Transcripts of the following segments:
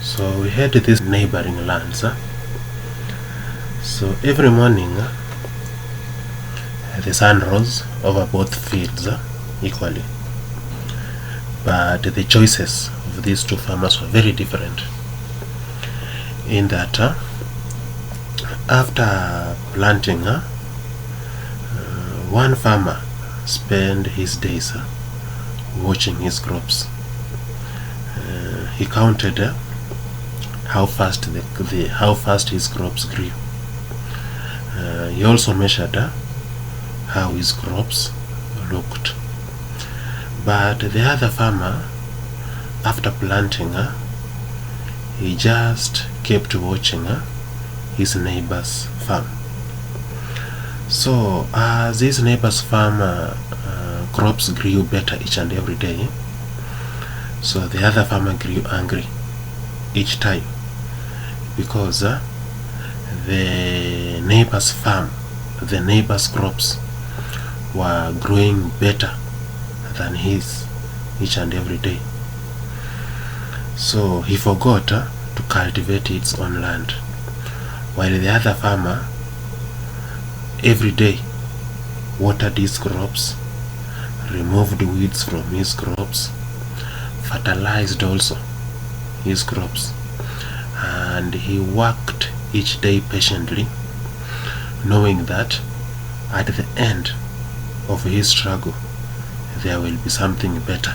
So we had these neighboring lands. So every morning the sun rose over both fields equally, but the choices of these two farmers were very different, in that after planting, one farmer spent his days watching his crops. He counted how fast his crops grew. He also measured how his crops looked. But the other farmer, after planting, he just kept watching his neighbor's farm. So as his neighbor's farm crops grew better each and every day, so the other farmer grew angry each time, because the neighbor's farm, the neighbor's crops were growing better than his each and every day. So he forgot to cultivate its own land, while the other farmer every day watered his crops, removed weeds from his crops, fertilized also his crops, and he worked each day patiently, knowing that at the end of his struggle there will be something better,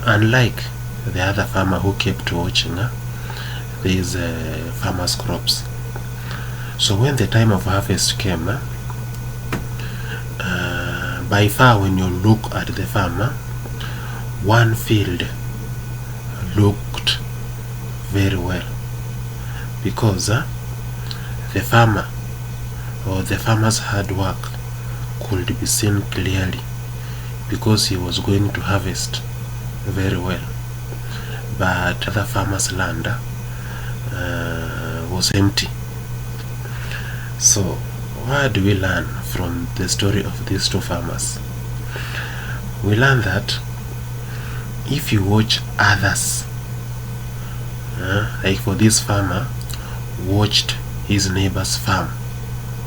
unlike the other farmer who kept watching these farmers' crops. So when the time of harvest came, by far when you look at the farmer, one field looked very well, because the farmer or the farmer's hard work could be seen clearly, because he was going to harvest very well. But the farmer's land was empty. So what do we learn from the story of these two farmers? We learn that if you watch others, like for this farmer watched his neighbor's farm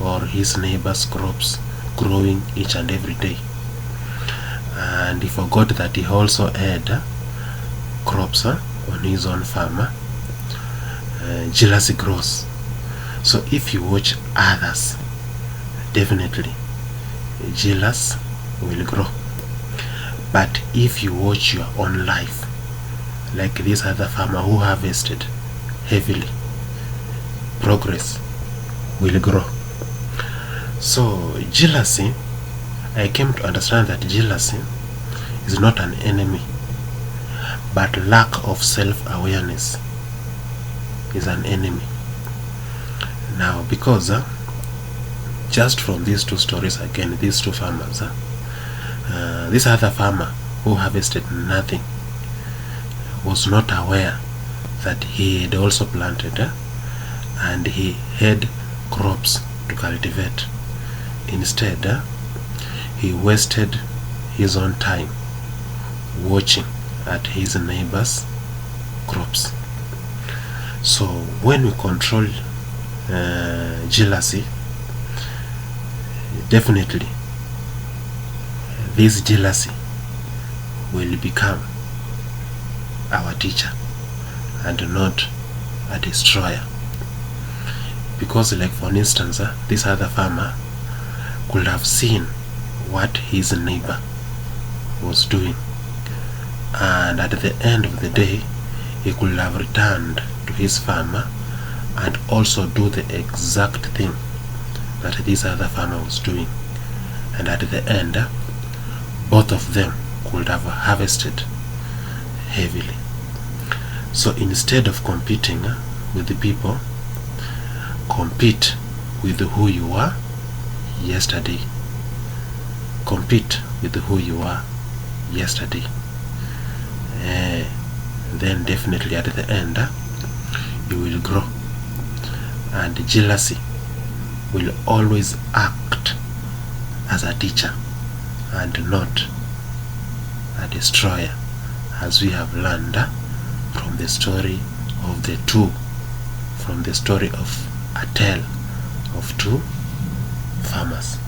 or his neighbor's crops growing each and every day, and he forgot that he also had crops on his own farm, jealousy grows. So if you watch others, definitely jealous will grow. But if you watch your own life, like this other farmer who harvested heavily, progress will grow. So jealousy, I came to understand that jealousy is not an enemy, but lack of self-awareness is an enemy. Now, because just from these two stories, again, these two farmers, this other farmer who harvested nothing was not aware that he had also planted and he had crops to cultivate. Instead, he wasted his own time watching at his neighbor's crops. So when we control jealousy, definitely this jealousy will become our teacher and not a destroyer. Because, like for instance, this other farmer could have seen what his neighbor was doing, and at the end of the day he could have returned to his farmer and also do the exact thing that this other farmer was doing, and at the end both of them could have harvested heavily. So instead of competing with the people, compete with who you were yesterday. Compete with who you were yesterday. Then definitely at the end you will grow, and jealousy will always act as a teacher and not a destroyer, as we have learned from from the story of the two, from the story of a tale of two farmers.